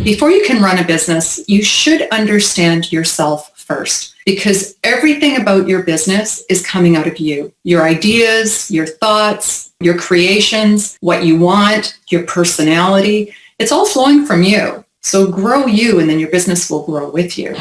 Before you can run a business, you should understand yourself first, because everything about your business is coming out of you. Your ideas, your thoughts, your creations, what you want, your personality, it's all flowing from you. So grow you, and then your business will grow with you.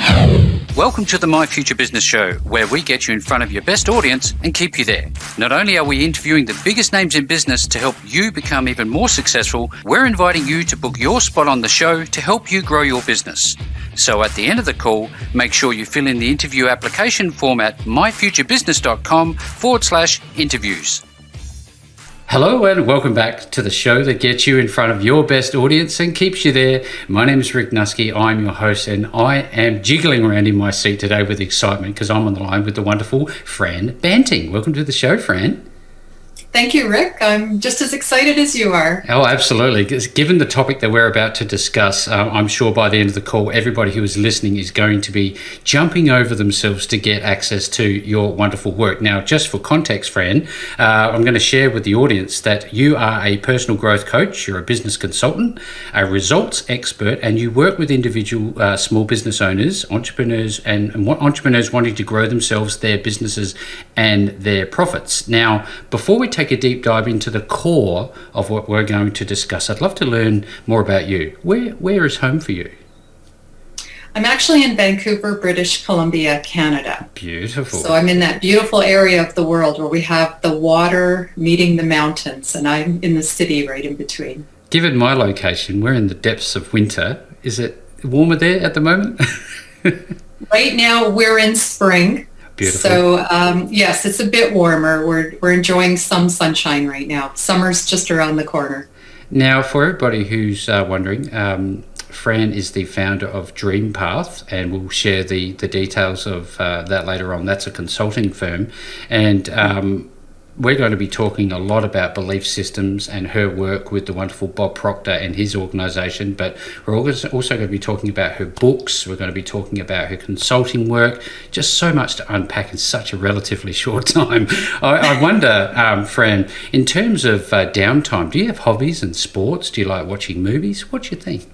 Welcome to the My Future Business Show, where we get you in front of your best audience and keep you there. Not only are we interviewing the biggest names in business to help you become even more successful, we're inviting you to book your spot on the show to help you grow your business. So at the end of the call, make sure you fill in the interview application form at myfuturebusiness.com/interviews. Hello and welcome back to the show that gets you in front of your best audience and keeps you there. My name is Rick Nuske. I'm your host, and I am jiggling around in my seat today with excitement because I'm on the line with the wonderful Fran Banting. Welcome to the show, Fran. Thank you, Rick. I'm just as excited as you are. Oh, absolutely. Given the topic that we're about to discuss, I'm sure by the end of the call, everybody who is listening is going to be jumping over themselves to get access to your wonderful work. Now, just for context, Fran, I'm going to share with the audience that you are a personal growth coach, you're a business consultant, a results expert, and you work with individual small business owners, entrepreneurs, and entrepreneurs wanting to grow themselves, their businesses, and their profits. Now, before we take a deep dive into the core of what we're going to discuss, I'd love to learn more about you. Where is home for you? I'm actually in Vancouver, British Columbia, Canada. Beautiful. So I'm in that beautiful area of the world where we have the water meeting the mountains, and I'm in the city right in between. Given my location, we're in the depths of winter. Is it warmer there at the moment? Right now we're in spring. Beautiful. So yes, it's a bit warmer. We're enjoying some sunshine right now. Summer's just around the corner. Now, for everybody who's wondering, Fran is the founder of Dream Path, and we'll share the details of that later on. That's a consulting firm, and we're going to be talking a lot about belief systems and her work with the wonderful Bob Proctor and his organisation, but we're also going to be talking about her books. We're going to be talking about her consulting work. Just so much to unpack in such a relatively short time. I wonder, Fran, in terms of downtime, do you have hobbies and sports? Do you like watching movies? What do you think?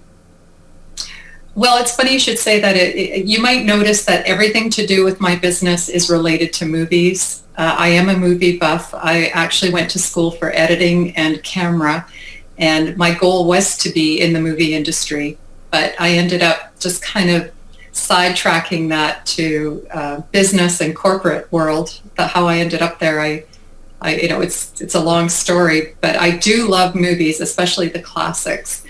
Well, it's funny you should say that. You might notice that everything to do with my business is related to movies. I am a movie buff. I actually went to school for editing and camera, and my goal was to be in the movie industry, but I ended up just kind of sidetracking that to business and corporate world. How I ended up there, it's a long story, but I do love movies, especially the classics.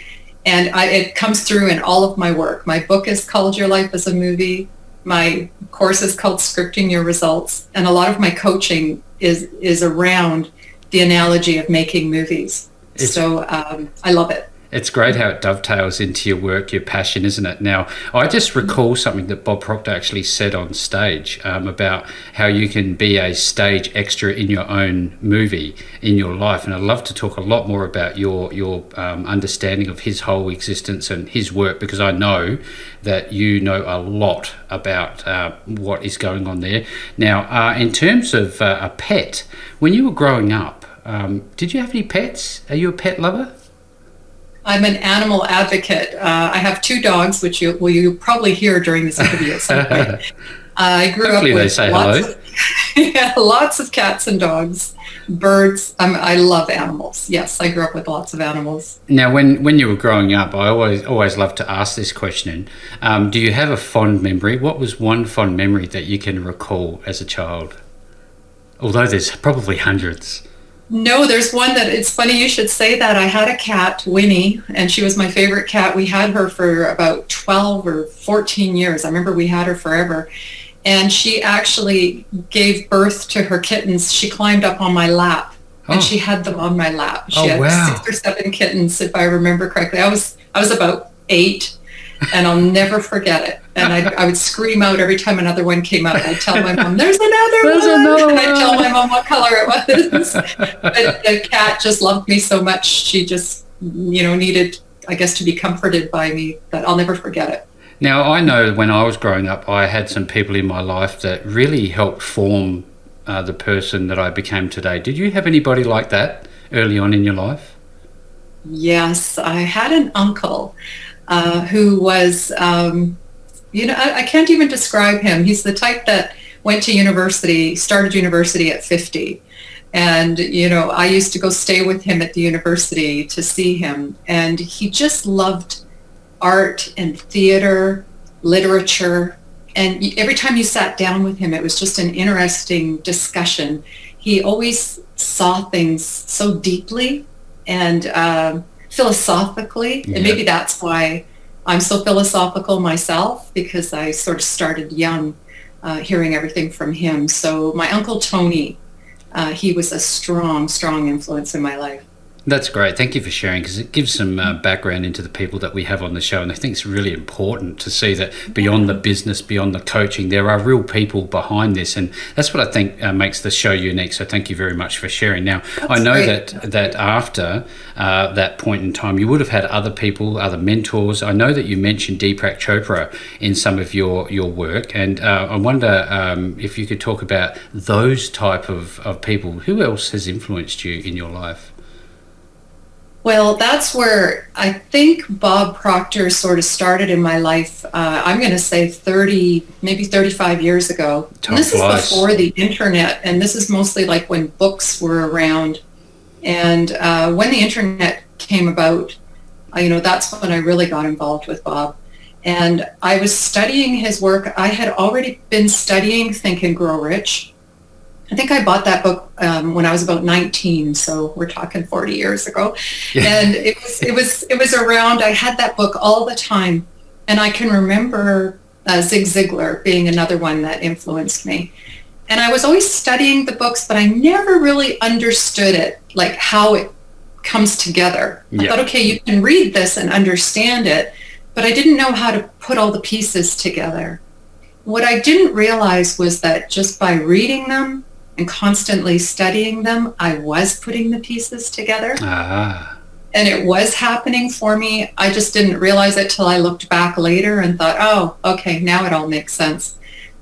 And it comes through in all of my work. My book is called Your Life as a Movie. My course is called Scripting Your Results. And a lot of my coaching is around the analogy of making movies. I love it. It's great how it dovetails into your work, your passion, isn't it? Now, I just recall something that Bob Proctor actually said on stage about how you can be a stage extra in your own movie in your life. And I'd love to talk a lot more about your understanding of his whole existence and his work, because I know that you know a lot about what is going on there. Now, in terms of a pet, when you were growing up, did you have any pets? Are you a pet lover? I'm an animal advocate. I have 2 dogs, which you'll probably hear during this interview at some point. I grew Hopefully up with they say hello. lots of cats and dogs, birds. I love animals. Yes, I grew up with lots of animals. Now, when you were growing up, I always love to ask this question. Do you have a fond memory? What was one fond memory that you can recall as a child? Although there's probably hundreds. No, there's one that, it's funny you should say that. I had a cat, Winnie, and she was my favorite cat. We had her for about 12 or 14 years. I remember we had her forever. And she actually gave birth to her kittens. She climbed up on my lap, and she had them on my lap. She had 6 or 7 kittens, if I remember correctly. I was about 8, and I'll never forget it. And I would scream out every time another one came out. I'd tell my mom, there's another one. And I'd tell my mom what color it was. But the cat just loved me so much. She just, needed, I guess, to be comforted by me, that I'll never forget it. Now, I know when I was growing up, I had some people in my life that really helped form the person that I became today. Did you have anybody like that early on in your life? Yes, I had an uncle. who was, I can't even describe him. He's the type that went to university, started university at 50. And, I used to go stay with him at the university to see him. And he just loved art and theater, literature. And every time you sat down with him, it was just an interesting discussion. He always saw things so deeply and philosophically. Yeah. And maybe that's why I'm so philosophical myself, because I sort of started young, hearing everything from him. So my Uncle Tony, he was a strong, strong influence in my life. That's great. Thank you for sharing, because it gives some background into the people that we have on the show. And I think it's really important to see that beyond the business, beyond the coaching, there are real people behind this. And that's what I think makes the show unique. So thank you very much for sharing. Now, that's I know great. that after that point in time, you would have had other people, other mentors. I know that you mentioned Deepak Chopra in some of your work. And I wonder if you could talk about those type of people. Who else has influenced you in your life? Well, that's where I think Bob Proctor sort of started in my life. I'm going to say 30, maybe 35 years ago. And this is before the internet, and this is mostly like when books were around. And when the internet came about, that's when I really got involved with Bob. And I was studying his work. I had already been studying Think and Grow Rich. I think I bought that book when I was about 19, so we're talking 40 years ago. Yeah. And it was around. I had that book all the time, and I can remember Zig Ziglar being another one that influenced me. And I was always studying the books, but I never really understood it, like how it comes together. I thought, okay, you can read this and understand it, but I didn't know how to put all the pieces together. What I didn't realize was that just by reading them and constantly studying them, I was putting the pieces together. And it was happening for me. I just didn't realize it till I looked back later and thought, oh, okay, now it all makes sense.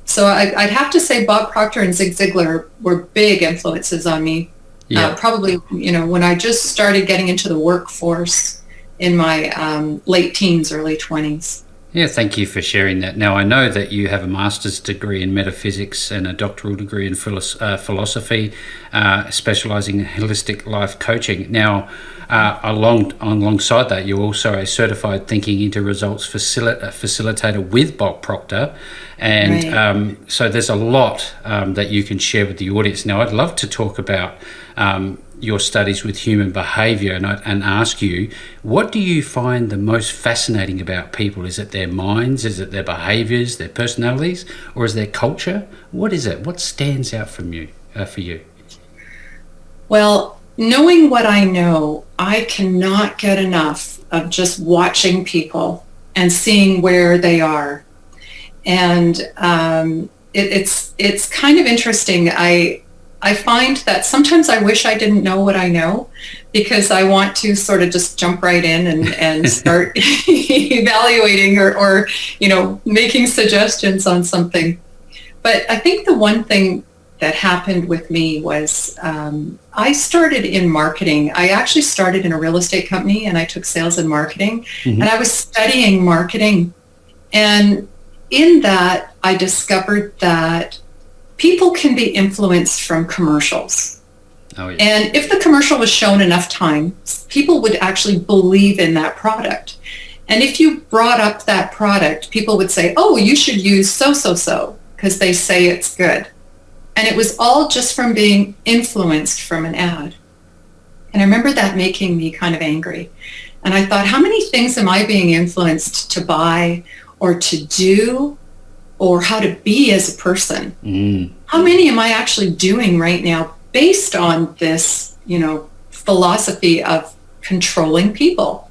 So I'd have to say Bob Proctor and Zig Ziglar were big influences on me. Yeah. Probably, when I just started getting into the workforce in my late teens, early 20s. Yeah, thank you for sharing that. Now, I know that you have a master's degree in metaphysics and a doctoral degree in philosophy, specializing in holistic life coaching. Now, alongside that, you're also a certified thinking into results facilitator with Bob Proctor. And right. So there's a lot that you can share with the audience. Now, I'd love to talk about your studies with human behavior and ask you, what do you find the most fascinating about people? Is it their minds? Is it their behaviors, their personalities, or is their culture? What is it? What stands out for you? Well, knowing what I know, I cannot get enough of just watching people and seeing where they are. And it's kind of interesting. I find that sometimes I wish I didn't know what I know, because I want to sort of just jump right in and start evaluating or making suggestions on something. But I think the one thing that happened with me was I started in marketing. I actually started in a real estate company, and I took sales and marketing. Mm-hmm. And I was studying marketing. And in that, I discovered that people can be influenced from commercials. Oh, yeah. And if the commercial was shown enough times, people would actually believe in that product. And if you brought up that product, people would say, oh, you should use so, because they say it's good. And it was all just from being influenced from an ad. And I remember that making me kind of angry. And I thought, how many things am I being influenced to buy or to do, or how to be as a person? How many am I actually doing right now based on this, philosophy of controlling people?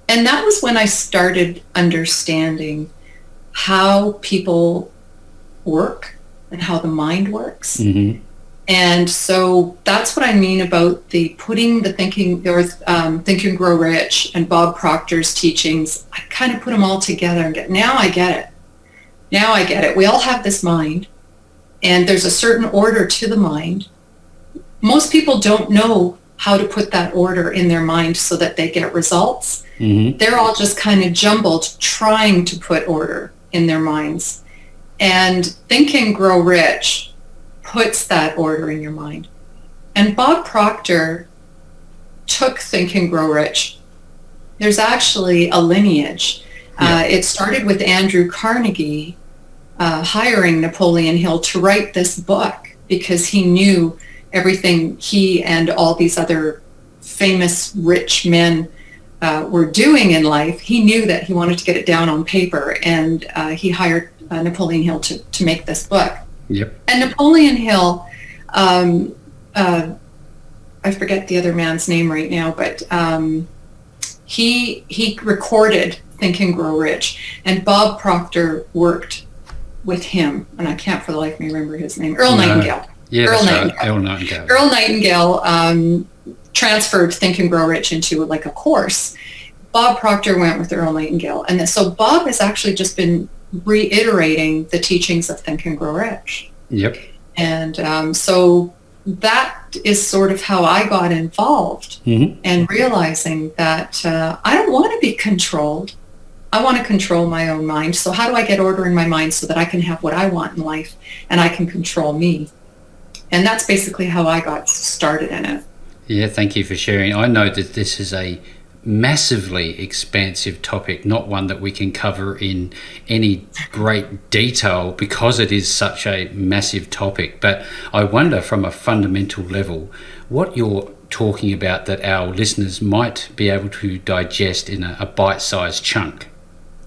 And that was when I started understanding how people work and how the mind works. Mm-hmm. And so that's what I mean about the putting the Think and Grow Rich and Bob Proctor's teachings. I kind of put them all together and now I get it. Now I get it. We all have this mind, and there's a certain order to the mind. Most people don't know how to put that order in their mind so that they get results. Mm-hmm. They're all just kind of jumbled trying to put order in their minds. And Think and Grow Rich puts that order in your mind. And Bob Proctor took Think and Grow Rich. There's actually a lineage. It started with Andrew Carnegie hiring Napoleon Hill to write this book because he knew everything he and all these other famous rich men were doing in life. He knew that he wanted to get it down on paper, and he hired Napoleon Hill to make this book. Yep. And Napoleon Hill, I forget the other man's name right now, but he recorded Think and Grow Rich, and Bob Proctor worked with him, and I can't for the life of me remember his name. Nightingale. Yeah, Earl that's Nightingale. right. Earl Nightingale. Earl Nightingale transferred Think and Grow Rich into like a course. Bob Proctor went with Earl Nightingale, and so Bob has actually just been reiterating the teachings of Think and Grow Rich. Yep. And so that is sort of how I got involved, and realizing that I don't want to be controlled. I want to control my own mind. So how do I get order in my mind so that I can have what I want in life and I can control me? And that's basically how I got started in it. Yeah, thank you for sharing. I know that this is a massively expansive topic, not one that we can cover in any great detail because it is such a massive topic. But I wonder from a fundamental level what you're talking about that our listeners might be able to digest in a bite-sized chunk.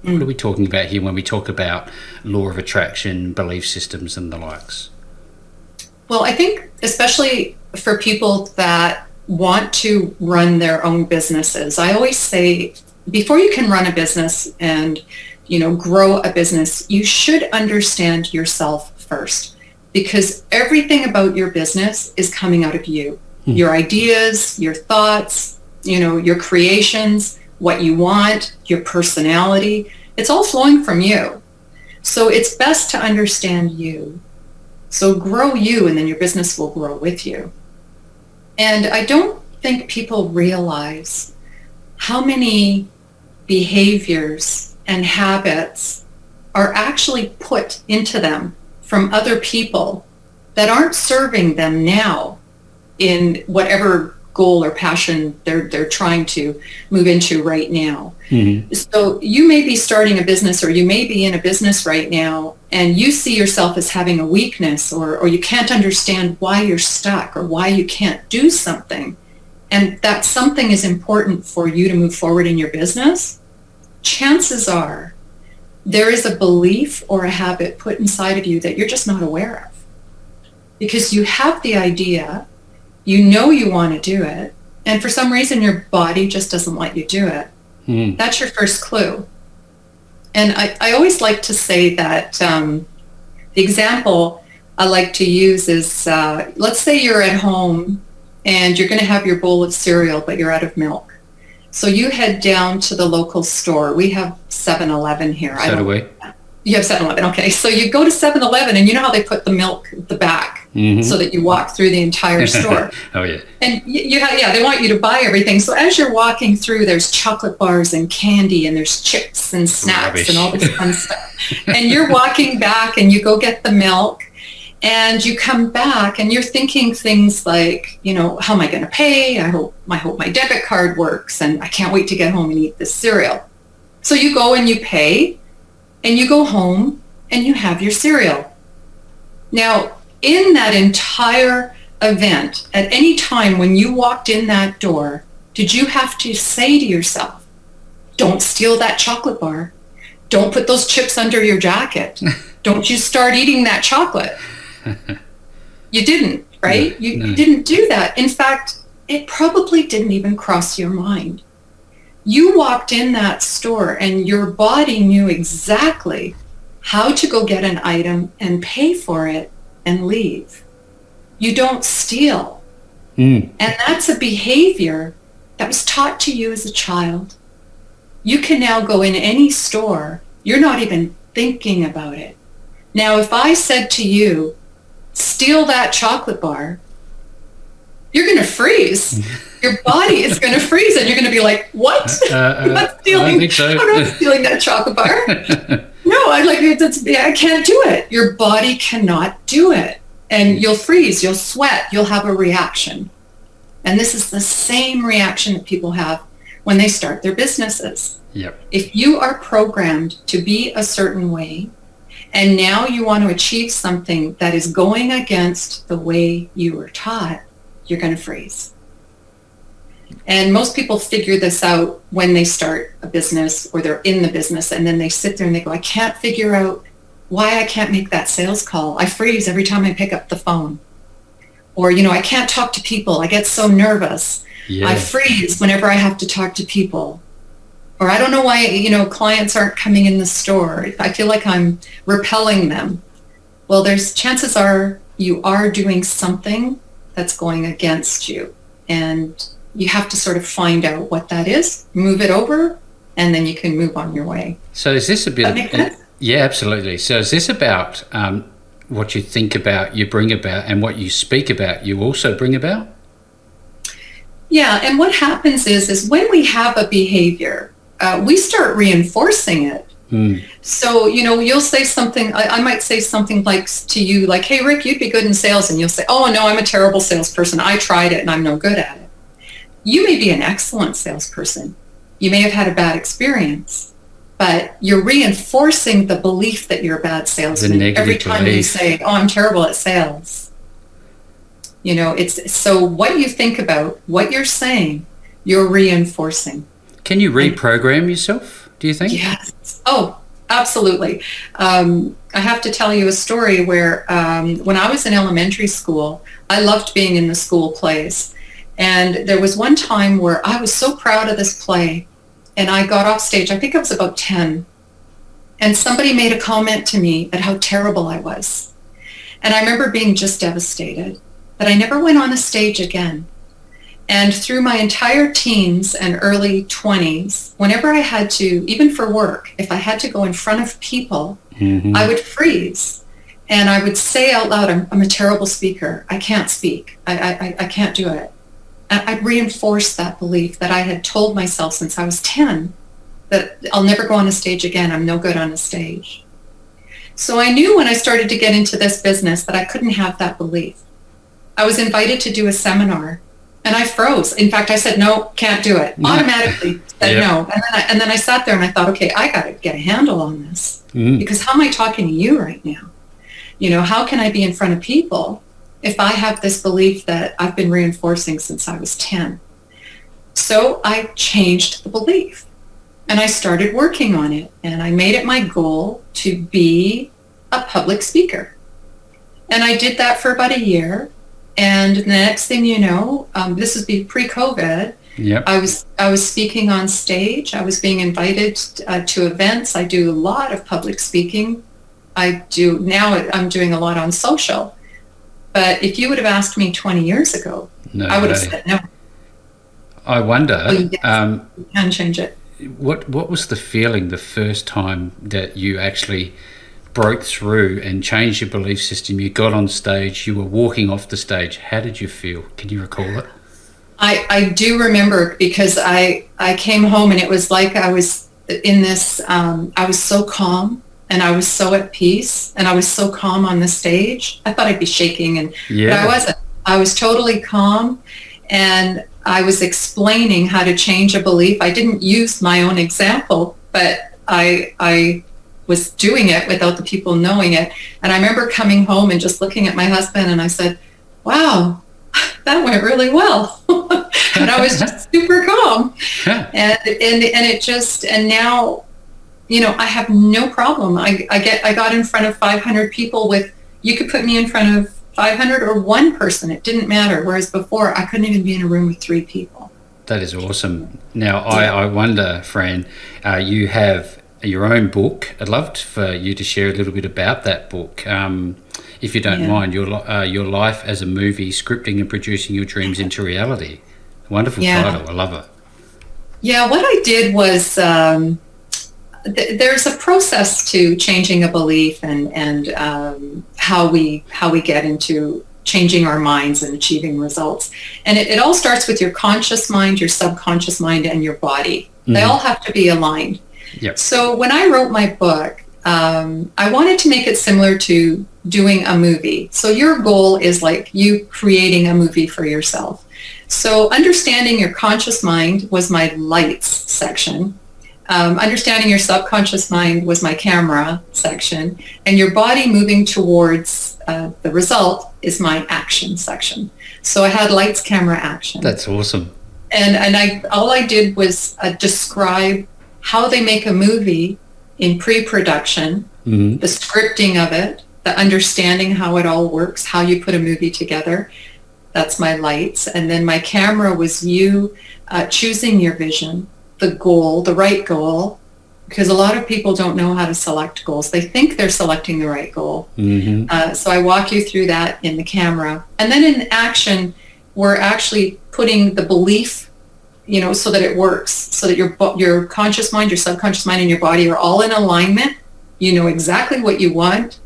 What are we talking about here when we talk about law of attraction, belief systems and the likes? Well, I think especially for people that want to run their own businesses, I always say before you can run a business and grow a business, you should understand yourself first, because everything about your business is coming out of you. Your ideas, your thoughts, your creations, what you want, your personality, it's all flowing from you. So it's best to understand you. So grow you, and then your business will grow with you. And I don't think people realize how many behaviors and habits are actually put into them from other people that aren't serving them now in whatever goal or passion they're trying to move into right now. So you may be starting a business, or you may be in a business right now, and you see yourself as having a weakness, or you can't understand why you're stuck or why you can't do something, and that something is important for you to move forward in your business. Chances are there is a belief or a habit put inside of you that you're just not aware of, because you have the idea, you want to do it, and for some reason your body just doesn't let you do it. That's your first clue. And I always like to say that the example I like to use is, let's say you're at home and you're going to have your bowl of cereal, but you're out of milk. So you head down to the local store. We have 7-Eleven here. So do we. You have 7-Eleven, okay. So you go to 7-Eleven, and you know how they put the milk at the back so that you walk through the entire store. Oh, yeah. And they want you to buy everything. So as you're walking through, there's chocolate bars and candy, and there's chips and snacks and all this fun stuff. And you're walking back, and you go get the milk, and you come back, and you're thinking things like, how am I going to pay? I hope my debit card works, and I can't wait to get home and eat this cereal. So you go and you pay, and you go home and you have your cereal. Now, in that entire event, at any time when you walked in that door, did you have to say to yourself, don't steal that chocolate bar. Don't put those chips under your jacket. Don't you start eating that chocolate. You didn't, right? You didn't do that. In fact, it probably didn't even cross your mind. You walked in that store and your body knew exactly how to go get an item and pay for it and leave. You don't steal. And that's a behavior that was taught to you as a child. You can now go in any store. You're not even thinking about it. Now, if I said to you, steal that chocolate bar, you're going to freeze. your body is going to freeze and you're going to be like, what? I'm not stealing, I think so. I'm not stealing that chocolate bar. No, I can't do it. Your body cannot do it. And you'll freeze, you'll sweat, you'll have a reaction. And this is the same reaction that people have when they start their businesses. Yep. If you are programmed to be a certain way, and now you want to achieve something that is going against the way you were taught, you're going to freeze. And most people figure this out when they start a business or they're in the business, and then they sit there and they go, I can't figure out why I can't make that sales call. I freeze every time I pick up the phone. Or, I can't talk to people. I get so nervous. Yeah. I freeze whenever I have to talk to people. Or I don't know why, clients aren't coming in the store. I feel like I'm repelling them. Well, chances are you are doing something that's going against you. And you have to sort of find out what that is, move it over, and then you can move on your way. So is this a bit... Does that make sense? Yeah, absolutely. So is this about what you think about, you bring about, and what you speak about, you also bring about? Yeah, and what happens is when we have a behavior, we start reinforcing it. So, you'll say something, I might say something like to you, like, hey, Rick, you'd be good in sales. And you'll say, oh, no, I'm a terrible salesperson. I tried it and I'm no good at it. You may be an excellent salesperson. You may have had a bad experience, but you're reinforcing the belief that you're a bad salesman every time you say, oh, I'm terrible at sales. It's so what you think about, what you're saying, you're reinforcing. Can you reprogram yourself, do you think? Yes. Oh, absolutely. I have to tell you a story where when I was in elementary school, I loved being in the school plays. And there was one time where I was so proud of this play, and I got off stage, I think I was about 10, and somebody made a comment to me at how terrible I was. And I remember being just devastated, but I never went on a stage again. And through my entire teens and early 20s, whenever I had to, even for work, if I had to go in front of people, I would freeze. And I would say out loud, I'm a terrible speaker. I can't speak. I can't do it. And I'd reinforce that belief that I had told myself since I was 10, that I'll never go on a stage again. I'm no good on a stage. So I knew when I started to get into this business that I couldn't have that belief. I was invited to do a seminar. And I froze. In fact, I said, no, can't do it. Automatically said no. And then I sat there and I thought, okay, I got to get a handle on this. Because how am I talking to you right now? How can I be in front of people if I have this belief that I've been reinforcing since I was 10? So I changed the belief. And I started working on it. And I made it my goal to be a public speaker. And I did that for about a year. And the next thing you know, this was pre-COVID. Yep. I was speaking on stage. I was being invited to events. I do a lot of public speaking. I'm doing a lot on social. But if you would have asked me 20 years ago, I would have said no. I wonder. Well, you can change it. What was the feeling the first time that you actually broke through and changed your belief system? You got on stage, you were walking off the stage. How did you feel? Can you recall it? I do remember, because I came home and it was like I was in this, I was so calm and I was so at peace and I was so calm on the stage. I thought I'd be shaking, but I wasn't. I was totally calm, and I was explaining how to change a belief. I didn't use my own example, but I was doing it without the people knowing it. And I remember coming home and just looking at my husband, and I said, wow, that went really well. And I was just super calm. And now, I have no problem. I got in front of 500 people you could put me in front of 500 or one person. It didn't matter. Whereas before, I couldn't even be in a room with 3 people. That is awesome. Now, I wonder, Fran, you have your own book. I'd love for you to share a little bit about that book, if you don't mind. Your life as a movie, scripting and producing your dreams into reality. Wonderful title. I love it. Yeah, what I did was there's a process to changing a belief and how we get into changing our minds and achieving results. And it all starts with your conscious mind, your subconscious mind, and your body. They all have to be aligned. Yep. So when I wrote my book, I wanted to make it similar to doing a movie. So your goal is like you creating a movie for yourself. So understanding your conscious mind was my lights section. Understanding your subconscious mind was my camera section. And your body moving towards the result is my action section. So I had lights, camera, action. That's awesome. And all I did was describe how they make a movie in pre-production, the scripting of it, the understanding how it all works, how you put a movie together. That's my lights. And then my camera was you choosing your vision, the goal, the right goal, because a lot of people don't know how to select goals. They think they're selecting the right goal. So I walk you through that in the camera. And then in action, we're actually putting the belief, so that it works, so that your conscious mind, your subconscious mind, and your body are all in alignment. You know exactly what you want.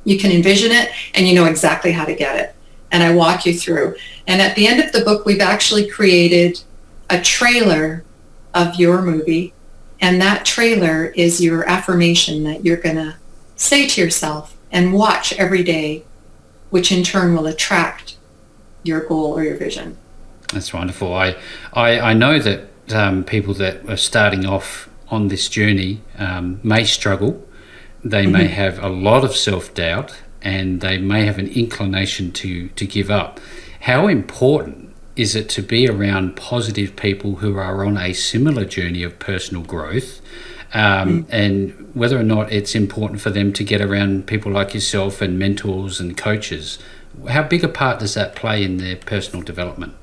You can envision it, and you know exactly how to get it. And I walk you through. And at the end of the book, we've actually created a trailer of your movie. And that trailer is your affirmation that you're going to say to yourself and watch every day, which in turn will attract your goal or your vision. That's wonderful. I know that people that are starting off on this journey may struggle. They may have a lot of self-doubt, and they may have an inclination to give up. How important is it to be around positive people who are on a similar journey of personal growth, and whether or not it's important for them to get around people like yourself and mentors and coaches? How big a part does that play in their personal development?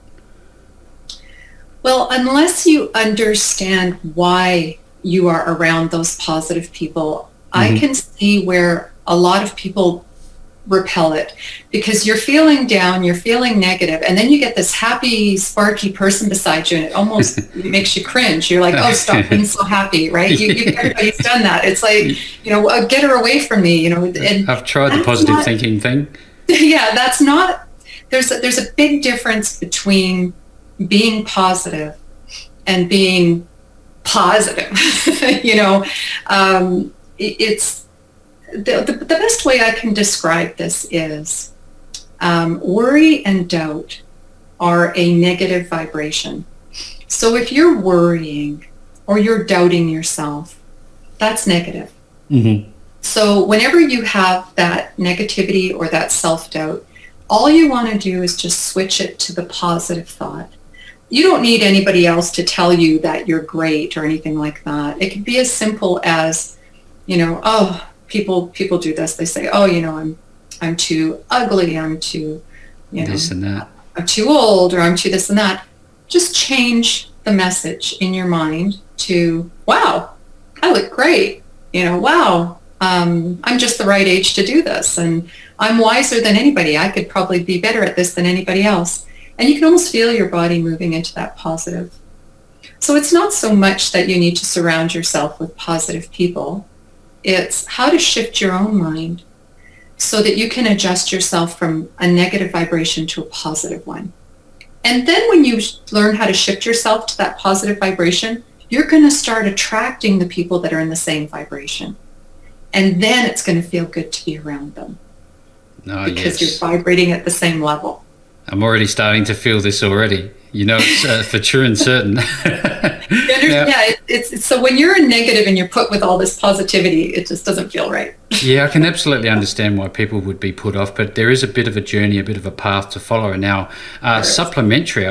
Well, unless you understand why you are around those positive people, I can see where a lot of people repel it, because you're feeling down, you're feeling negative, and then you get this happy, sparky person beside you, and it almost makes you cringe. You're like, oh, stop being so happy, right? Everybody's done that. It's like, get her away from me, And I've tried the positive thinking thing. Yeah, that's not, there's a big difference between being positive and being positive. It's the best way I can describe this is worry and doubt are a negative vibration. So if you're worrying or you're doubting yourself, that's negative. So whenever you have that negativity or that self-doubt, all you want to do is just switch it to the positive thought. You don't need anybody else to tell you that you're great or anything like that. It could be as simple as, people do this. They say, I'm too ugly, I'm too, this and that. I'm too old, or I'm too this and that. Just change the message in your mind to, wow, I look great. Wow, I'm just the right age to do this, and I'm wiser than anybody. I could probably be better at this than anybody else. And you can almost feel your body moving into that positive. So it's not so much that you need to surround yourself with positive people. It's how to shift your own mind so that you can adjust yourself from a negative vibration to a positive one. And then when you learn how to shift yourself to that positive vibration, you're going to start attracting the people that are in the same vibration. And then it's going to feel good to be around them. Because you're vibrating at the same level. I'm already starting to feel this already. It's for true and certain. It's so when you're in negative and you're put with all this positivity, it just doesn't feel right. Yeah, I can absolutely understand why people would be put off, but there is a bit of a journey, a bit of a path to follow. And now, supplementary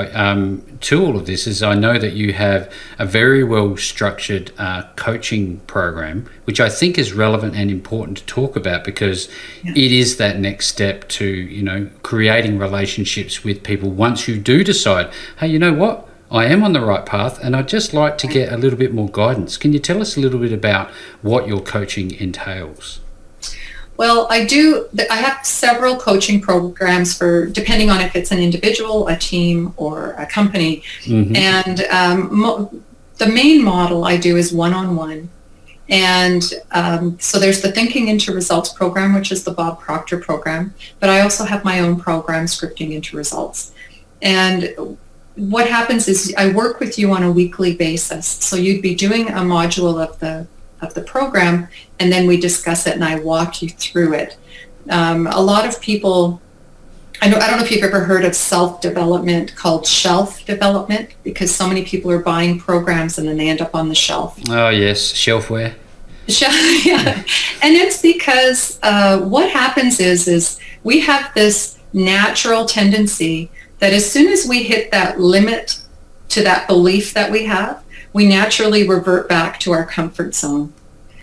to all of this is I know that you have a very well-structured coaching program, which I think is relevant and important to talk about, because it is that next step to, creating relationships with people once you do decide, hey, you know what? I am on the right path, and I'd just like to get a little bit more guidance. Can you tell us a little bit about what your coaching entails? Well, I have several coaching programs depending on if it's an individual, a team, or a company. And the main model I do is one-on-one. And so there's the Thinking into Results program, which is the Bob Proctor program. But I also have my own program, Scripting into Results. And what happens is I work with you on a weekly basis. So you'd be doing a module of the program, and then we discuss it and I walk you through it. A lot of people, I don't know if you've ever heard of self-development called shelf development, because so many people are buying programs and then they end up on the shelf. Oh, yes, shelfware. Yeah. And it's because what happens is we have this natural tendency that as soon as we hit that limit to that belief that we have, we naturally revert back to our comfort zone.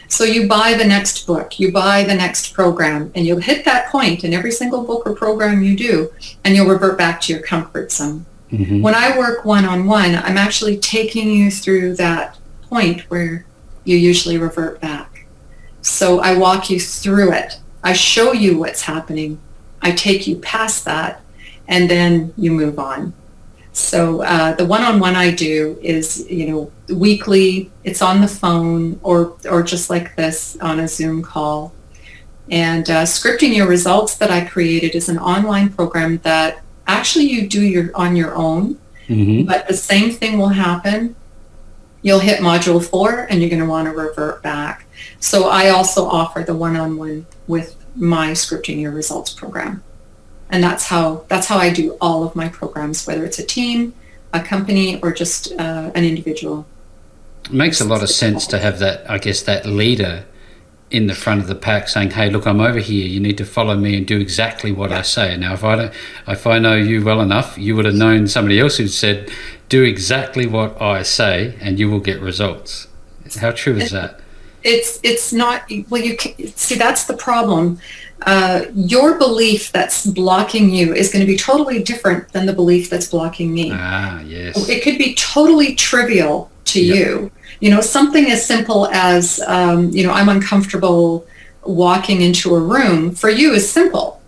So you buy the next book, you buy the next program, and you'll hit that point in every single book or program you do, and you'll revert back to your comfort zone. Mm-hmm. When I work one-on-one, I'm actually taking you through that point where you usually revert back. So I walk you through it. I show you what's happening. I take you past that, and then you move on. So the one-on-one I do is, weekly. It's on the phone or just like this on a Zoom call. And Scripting Your Results that I created is an online program that actually you do on your own, mm-hmm. but the same thing will happen. You'll hit module 4 and you're going to want to revert back. So I also offer the one-on-one with my Scripting Your Results program. And that's how I do all of my programs, whether it's a team, a company, or just an individual. It makes a lot of sense to have that, I guess, that leader in the front of the pack saying, hey, look, I'm over here. You need to follow me and do exactly what I say. Now, if I know you well enough, you would have known somebody else who said, do exactly what I say and you will get results. How true is that? It's not, well, you can, see, that's the problem. Your belief that's blocking you is going to be totally different than the belief that's blocking me. Ah, yes. It could be totally trivial to you. Something as simple as, I'm uncomfortable walking into a room. For you is simple.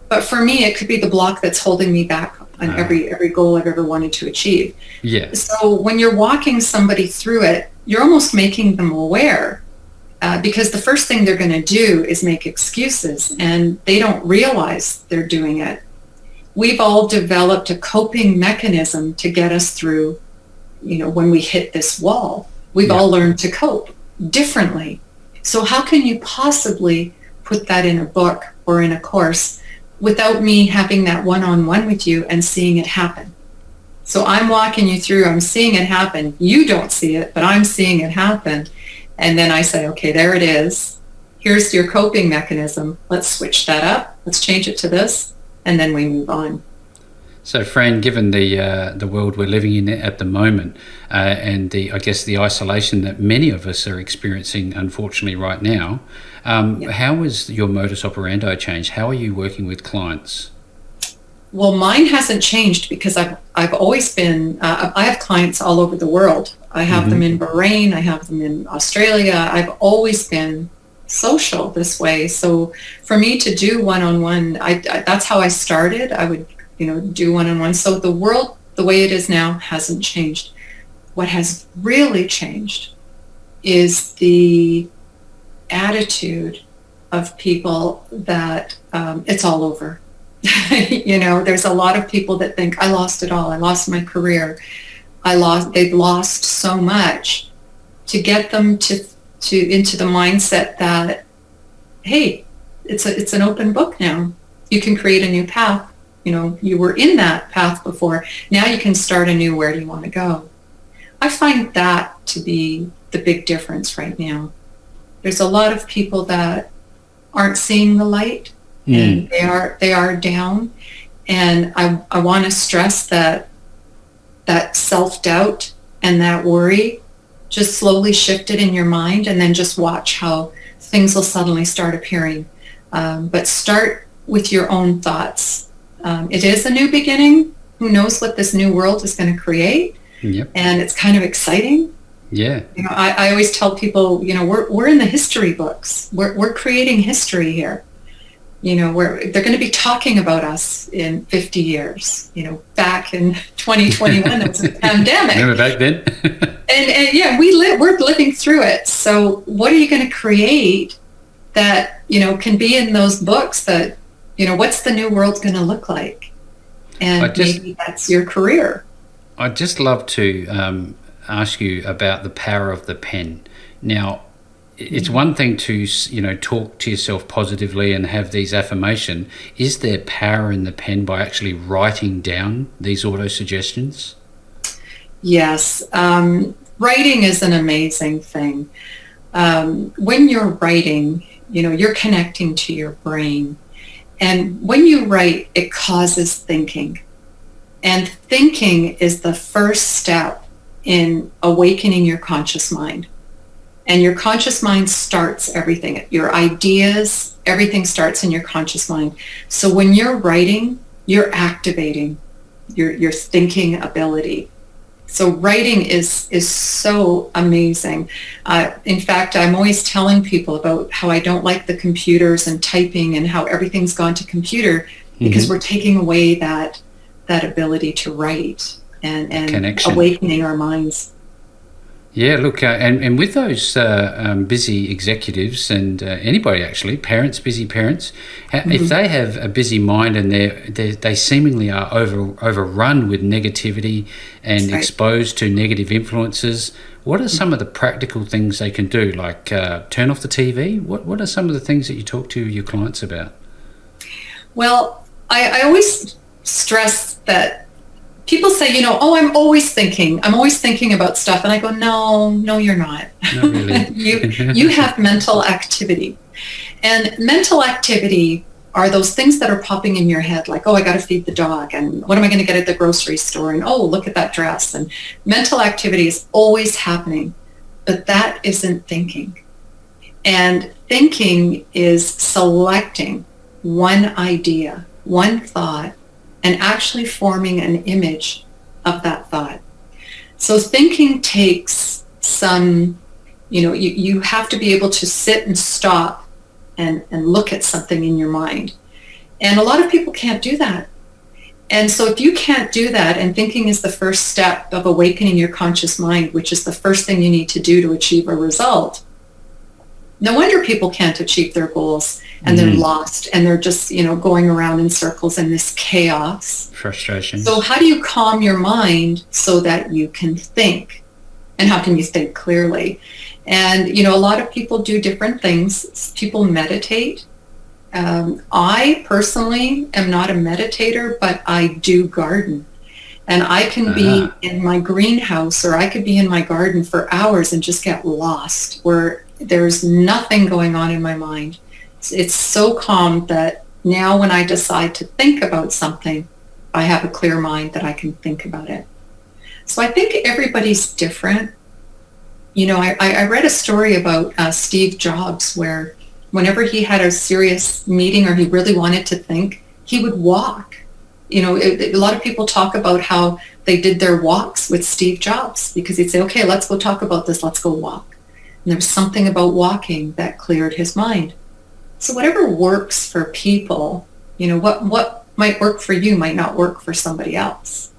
But for me, it could be the block that's holding me back on every goal I've ever wanted to achieve. Yeah. So when you're walking somebody through it, you're almost making them aware. Because the first thing they're going to do is make excuses, and they don't realize they're doing it. We've all developed a coping mechanism to get us through, when we hit this wall. We've all learned to cope differently. So how can you possibly put that in a book or in a course without me having that one-on-one with you and seeing it happen? So I'm walking you through, I'm seeing it happen. You don't see it, but I'm seeing it happen. And then I say, okay, there it is. Here's your coping mechanism. Let's switch that up. Let's change it to this. And then we move on. So, Fran, given the world we're living in at the moment and the isolation that many of us are experiencing, unfortunately, right now, how has your modus operandi changed? How are you working with clients? Well, mine hasn't changed because I've always been, I have clients all over the world. I have them in Bahrain, I have them in Australia. I've always been social this way. So for me to do one-on-one, that's how I started. I would, do one-on-one. So the world, the way it is now, hasn't changed. What has really changed is the attitude of people that it's all over. There's a lot of people that think, I lost it all. I lost my career. They've lost so much. To get them to into the mindset that, hey, it's an open book now. You can create a new path. You were in that path before. Now you can start anew. Where do you want to go? I find that to be the big difference right now. There's a lot of people that aren't seeing the light. And they are down, and I want to stress that self-doubt and that worry, just slowly shift it in your mind, and then just watch how things will suddenly start appearing. But start with your own thoughts. It is a new beginning. Who knows what this new world is going to create? Yep. And it's kind of exciting. Yeah. I always tell people, we're in the history books. We're creating history here. They're going to be talking about us in 50 years. Back in 2021, there was a pandemic. Remember back then? and yeah, we're living through it. So what are you going to create that, can be in those books that, what's the new world going to look like? And maybe that's your career. I'd just love to ask you about the power of the pen. Now, it's one thing to, talk to yourself positively and have these affirmations. Is there power in the pen by actually writing down these auto-suggestions? Yes. Writing is an amazing thing. When you're writing, you're connecting to your brain. And when you write, it causes thinking. And thinking is the first step in awakening your conscious mind. And your conscious mind starts everything. Your ideas, everything starts in your conscious mind. So when you're writing, you're activating your thinking ability. So writing is so amazing. In fact, I'm always telling people about how I don't like the computers and typing and how everything's gone to computer because we're taking away that ability to write and awakening our minds. Yeah, look, and with those busy executives and anybody actually, busy parents, if they have a busy mind and they seemingly are overrun with negativity and exposed to negative influences, what are some of the practical things they can do? Like turn off the TV? What are some of the things that you talk to your clients about? Well, I always stress that people say, I'm always thinking about stuff. And I go, no, you're not. Not really. You have mental activity. And mental activity are those things that are popping in your head, like, I got to feed the dog. And what am I going to get at the grocery store? And, look at that dress. And mental activity is always happening. But that isn't thinking. And thinking is selecting one idea, one thought, and actually forming an image of that thought. So thinking takes some, you have to be able to sit and stop and look at something in your mind. And a lot of people can't do that. And so if you can't do that, and thinking is the first step of awakening your conscious mind, which is the first thing you need to do to achieve a result, no wonder people can't achieve their goals and they're lost and they're just, going around in circles in this chaos. Frustration. So how do you calm your mind so that you can think? And how can you think clearly? And, a lot of people do different things. People meditate. I personally am not a meditator, but I do garden. And I can be in my greenhouse or I could be in my garden for hours and just get lost where there's nothing going on in my mind. It's so calm that now when I decide to think about something, I have a clear mind that I can think about it. So I think everybody's different. I read a story about Steve Jobs where whenever he had a serious meeting or he really wanted to think, he would walk. A lot of people talk about how they did their walks with Steve Jobs because he'd say, okay, let's go talk about this. Let's go walk. And there was something about walking that cleared his mind. So whatever works for people, what might work for you might not work for somebody else.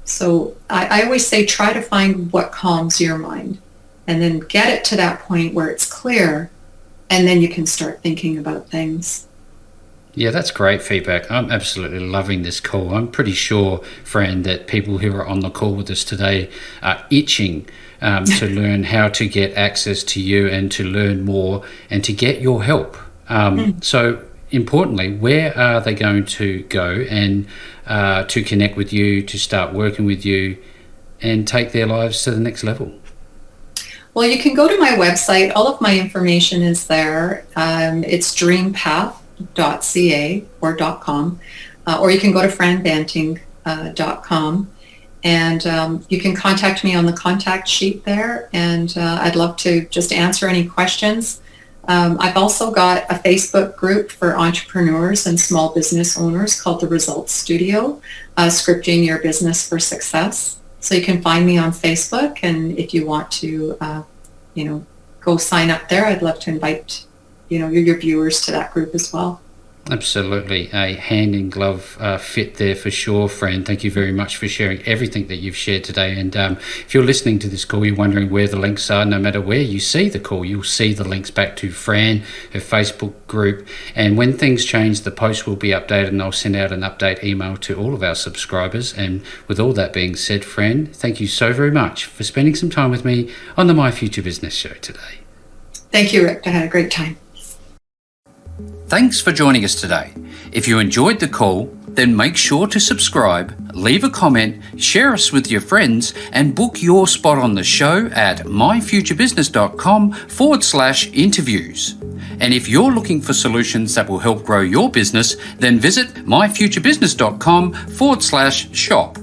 So I always say try to find what calms your mind and then get it to that point where it's clear and then you can start thinking about things. Yeah, that's great feedback. I'm absolutely loving this call. I'm pretty sure, Fran, that people who are on the call with us today are itching to learn how to get access to you and to learn more and to get your help. So importantly, where are they going to go and to connect with you, to start working with you and take their lives to the next level? Well, you can go to my website. All of my information is there. It's dreampath.ca or .com, or you can go to franbanting.com. And you can contact me on the contact sheet there, and I'd love to just answer any questions. I've also got a Facebook group for entrepreneurs and small business owners called The Results Studio, Scripting Your Business for Success. So you can find me on Facebook, and if you want to, go sign up there, I'd love to invite, your viewers to that group as well. Absolutely. A hand in glove fit there for sure, Fran. Thank you very much for sharing everything that you've shared today. And if you're listening to this call, you're wondering where the links are, no matter where you see the call, you'll see the links back to Fran, her Facebook group. And when things change, the post will be updated, and I'll send out an update email to all of our subscribers. And with all that being said, Fran, thank you so very much for spending some time with me on the My Future Business show today. Thank you, Rick. I had a great time. Thanks for joining us today. If you enjoyed the call, then make sure to subscribe, leave a comment, share us with your friends, and book your spot on the show at myfuturebusiness.com/interviews. And if you're looking for solutions that will help grow your business, then visit myfuturebusiness.com/shop.